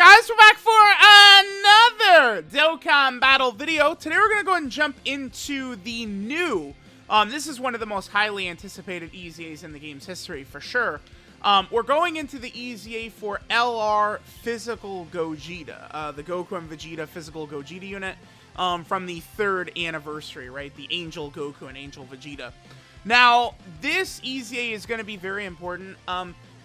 Guys, we're back for another Dokkan battle video. Today we're going to go ahead and jump into the new, this is one of the most highly anticipated EZAs in the game's history, for sure. We're going into the EZA for LR Physical Gogeta, the Goku and Vegeta Physical Gogeta unit, from the 3rd anniversary, right? The Angel Goku and Angel Vegeta. Now, this EZA is going to be very important.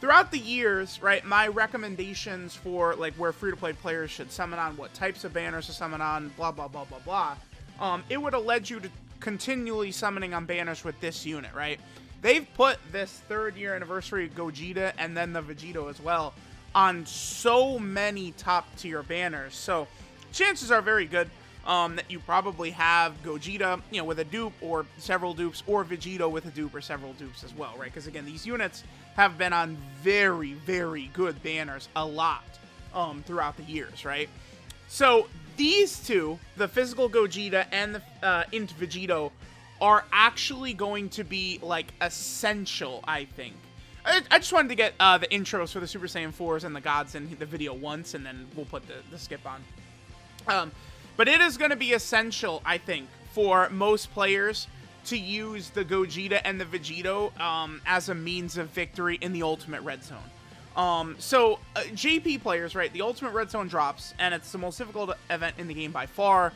Throughout the years, right, my recommendations for, like, where free-to-play players should summon on, what types of banners to summon on, blah, blah, blah, blah, blah, it would have led you to continually summoning on banners with this unit, right? They've put this 3rd year anniversary Gogeta and then the Vegito as well on so many top-tier banners, so chances are very good that you probably have Gogeta, you know, with a dupe or several dupes, or Vegito with a dupe or several dupes as well, right? Because, again, these units have been on very, very good banners a lot throughout the years, right? So these two, the Physical Gogeta and the Int Vegito, are actually going to be, like, essential, I think. I just wanted to get the intros for the Super Saiyan 4s and the Gods in the video once, and then we'll put the skip on. But it is going to be essential, I think, for most players to use the Gogeta and the Vegito as a means of victory in the Ultimate Red Zone. So, JP players, right, the Ultimate Red Zone drops, and it's the most difficult event in the game by far.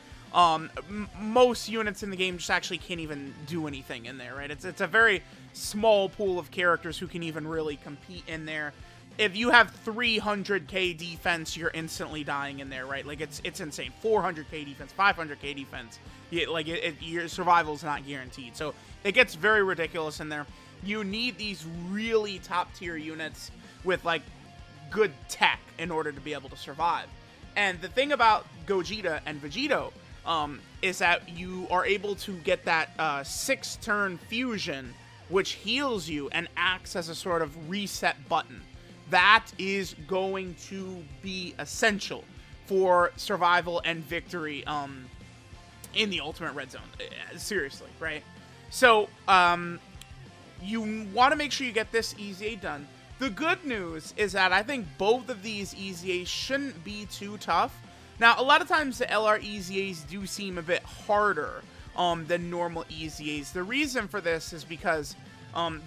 Most units in the game just actually can't even do anything in there, right? It's a very small pool of characters who can even really compete in there. If you have 300k defense, you're instantly dying in there, right? Like, it's insane. 400k defense, 500k defense. Your survival is not guaranteed. So it gets very ridiculous in there. You need these really top-tier units with, like, good tech in order to be able to survive. And the thing about Gogeta and Vegito is that you are able to get that 6-turn fusion, which heals you and acts as a sort of reset button. That is going to be essential for survival and victory in the Ultimate Red Zone. Seriously, right? So, you want to make sure you get this EZA done. The good news is that I think both of these EZAs shouldn't be too tough. Now, a lot of times the LR EZAs do seem a bit harder than normal EZAs. The reason for this is because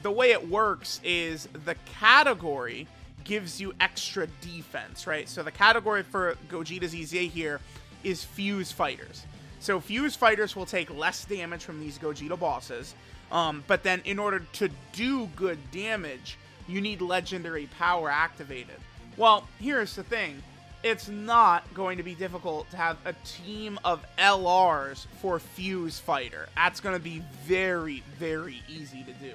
the way it works is the category gives you extra defense, right? So the category for Gogeta's EZA here is Fuse Fighters. So Fuse Fighters will take less damage from these Gogeta bosses, but then in order to do good damage, you need Legendary Power activated. Well, here's the thing. It's not going to be difficult to have a team of LRs for Fuse Fighter. That's going to be very, very easy to do.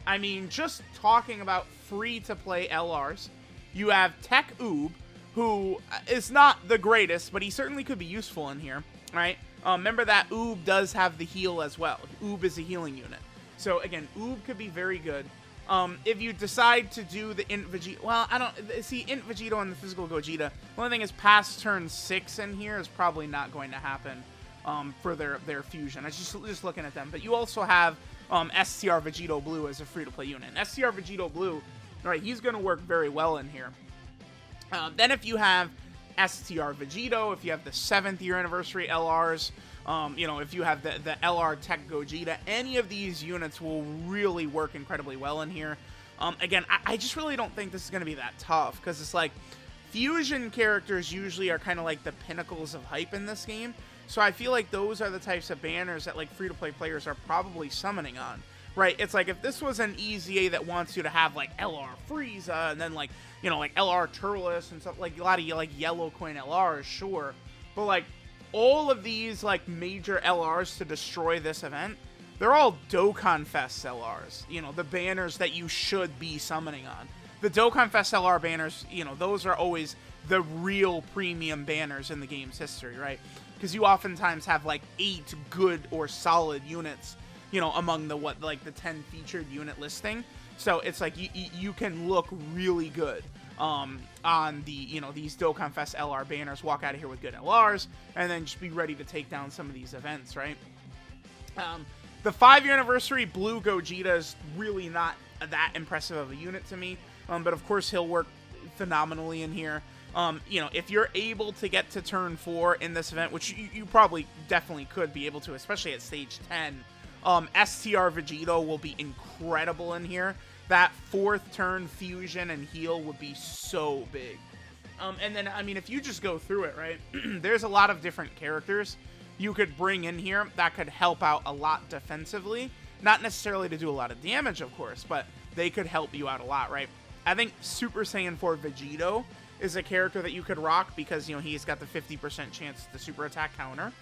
I mean, just talking about free-to-play LRs, you have Tech Oob, who is not the greatest, but he certainly could be useful in here, right? Remember that Oob does have the heal as well. Oob is a healing unit. So, again, Oob could be very good. If you decide to do the Int Vegito, well, I don't, see, Int Vegito and the Physical Gogeta, the only thing is past turn 6 in here is probably not going to happen for their fusion. I just looking at them. But you also have STR Vegito Blue as a free-to-play unit. And STR Vegito Blue, right, he's going to work very well in here. Then if you have STR Vegito, if you have the 7th year anniversary LRs, you know, if you have the LR Tech Gogeta, any of these units will really work incredibly well in here. Again, I just really don't think this is going to be that tough, because it's like, fusion characters usually are kind of like the pinnacles of hype in this game. So I feel like those are the types of banners that, like, free-to-play players are probably summoning on, right? It's like, if this was an EZA that wants you to have, like, LR Frieza, and then, like, you know, like, LR Turles, and stuff, like, a lot of, like, Yellow Coin LRs, sure. But, like, all of these, like, major LRs to destroy this event, they're all Dokkan Fest LRs. You know, the banners that you should be summoning on. The Dokkan Fest LR banners, you know, those are always the real premium banners in the game's history, right? Because you oftentimes have, like, 8 good or solid units, you know, among the, like, the 10 featured unit listing. So it's like, you can look really good on the, you know, these Dokkan Fest LR banners, walk out of here with good LRs, and then just be ready to take down some of these events, right? The 5-year anniversary Blue Gogeta is really not that impressive of a unit to me, but of course he'll work phenomenally in here. You know, if you're able to get to turn 4 in this event, which you probably definitely could be able to, especially at stage 10, STR Vegito will be incredible in here. That 4th turn fusion and heal would be so big. And then, I mean, if you just go through it, right, there's a lot of different characters you could bring in here that could help out a lot defensively. Not necessarily to do a lot of damage, of course, but they could help you out a lot, right? I think Super Saiyan 4 Vegito is a character that you could rock because, you know, he's got the 50% chance to super attack counter.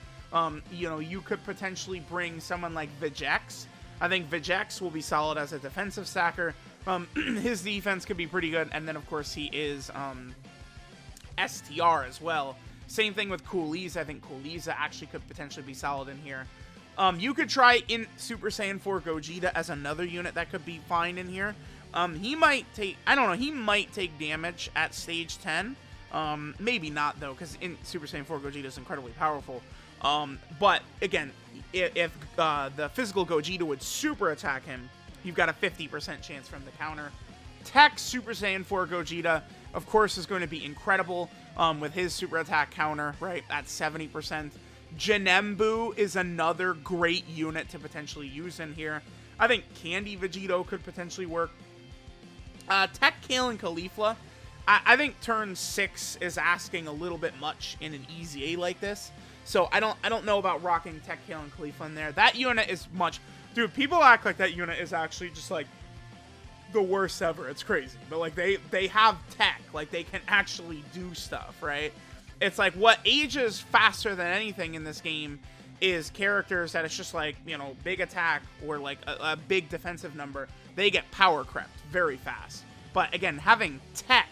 You know, you could potentially bring someone like Vegex. I think Vegex will be solid as a defensive stacker. His defense could be pretty good, and then, of course, he is STR as well. Same thing with Cooliza. I think Cooliza actually could potentially be solid in here. You could try in Super Saiyan 4 Gogeta as another unit that could be fine in here. He might take, I don't know, he might take damage at stage 10. Maybe not, though, because in Super Saiyan 4 Gogeta is incredibly powerful. But, again, if the physical Gogeta would super attack him, you've got a 50% chance from the counter. Tech Super Saiyan 4 Gogeta, of course, is going to be incredible with his super attack counter, right, at 70%. Janembu is another great unit to potentially use in here. I think Candy Vegito could potentially work. Tech Kale and Caulifla, I think turn 6 is asking a little bit much in an easy A like this. So I don't know about rocking Tech Kale and Caulifla in there. That unit is much... Dude, people act like that unit is actually just, like, the worst ever. It's crazy. But, like, they have tech. Like, they can actually do stuff, right? It's like what ages faster than anything in this game is characters that it's just like, you know, big attack or like a big defensive number. They get power crept very fast. But again, having tech,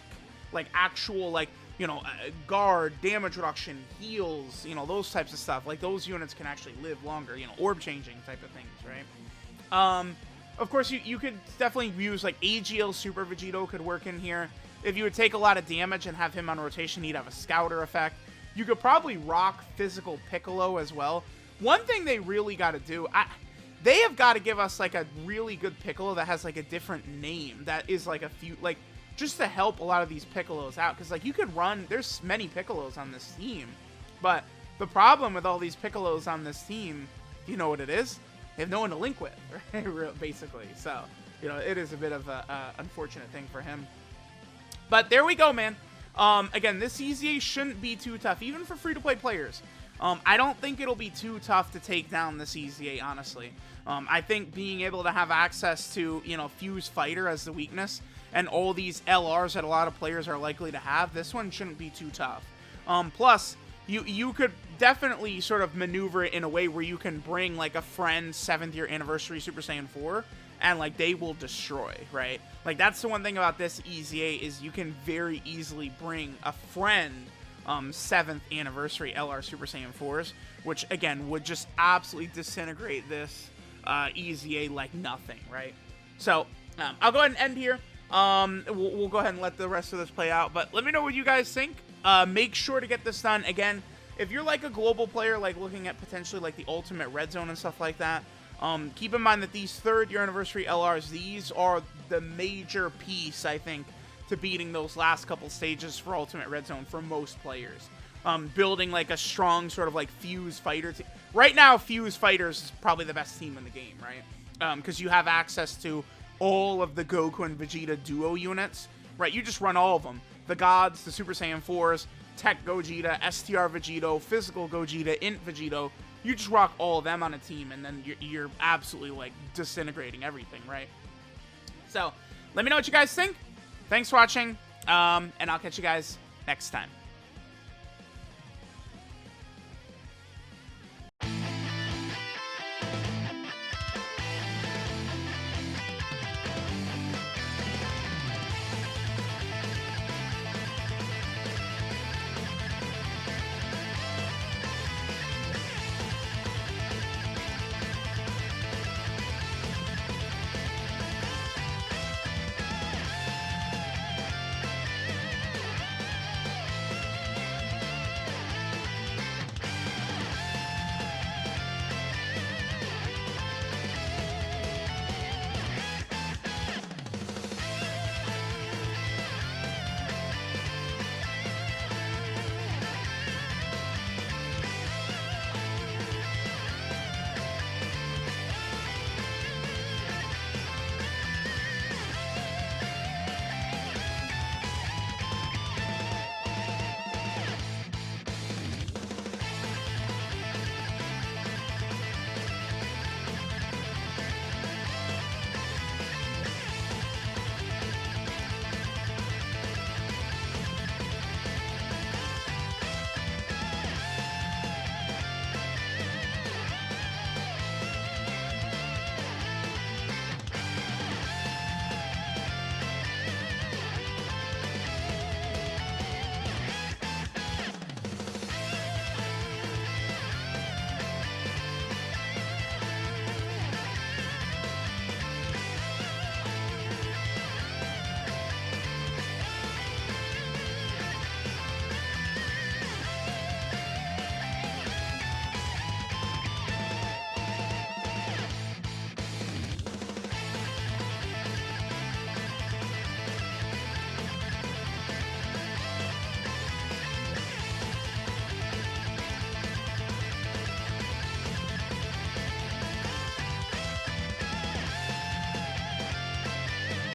like actual, like, you know, guard, damage reduction, heals, you know, those types of stuff. Like those units can actually live longer, you know, orb changing type of things, right? Of course, you could definitely use like AGL Super Vegito could work in here. If you would take a lot of damage and have him on rotation, he'd have a scouter effect. You could probably rock physical Piccolo as well. One thing they really got to do, they have got to give us like a really good Piccolo that has like a different name that is like a few, like just to help a lot of these Piccolos out. Because like you could run, there's many Piccolos on this team, but the problem with all these Piccolos on this team, you know what it is? They have no one to link with, right? Basically. So, you know, it is a bit of a unfortunate thing for him. But there we go, man. Again, this EZA shouldn't be too tough, even for free-to-play players. I don't think it'll be too tough to take down this EZA, honestly. I think being able to have access to, you know, Fuse Fighter as the weakness, and all these LRs that a lot of players are likely to have, this one shouldn't be too tough. Plus, you could definitely sort of maneuver it in a way where you can bring, like, a friend's 7th year anniversary Super Saiyan 4, and, like, they will destroy, right? Like, that's the one thing about this EZA is you can very easily bring a friend 7th anniversary LR Super Saiyan 4s, which, again, would just absolutely disintegrate this EZA like nothing, right? So, I'll go ahead and end here. We'll go ahead and let the rest of this play out, but let me know what you guys think. Make sure to get this done. Again, if you're like a global player, like looking at potentially like the Ultimate Red Zone and stuff like that, keep in mind that these 3rd year anniversary LRs, these are the major piece, I think, to beating those last couple stages for Ultimate Red Zone for most players. Building like a strong sort of like Fuse Fighter team. Right now, Fuse Fighters is probably the best team in the game, right? Because you have access to all of the Goku and Vegeta duo units, right? You just run all of them. The Gods, the Super Saiyan 4s, Tech Gogeta, STR Vegito, Physical Gogeta, Int Vegito. You just rock all of them on a team, and then you're absolutely, like, disintegrating everything, right? So, let me know what you guys think. Thanks for watching, and I'll catch you guys next time.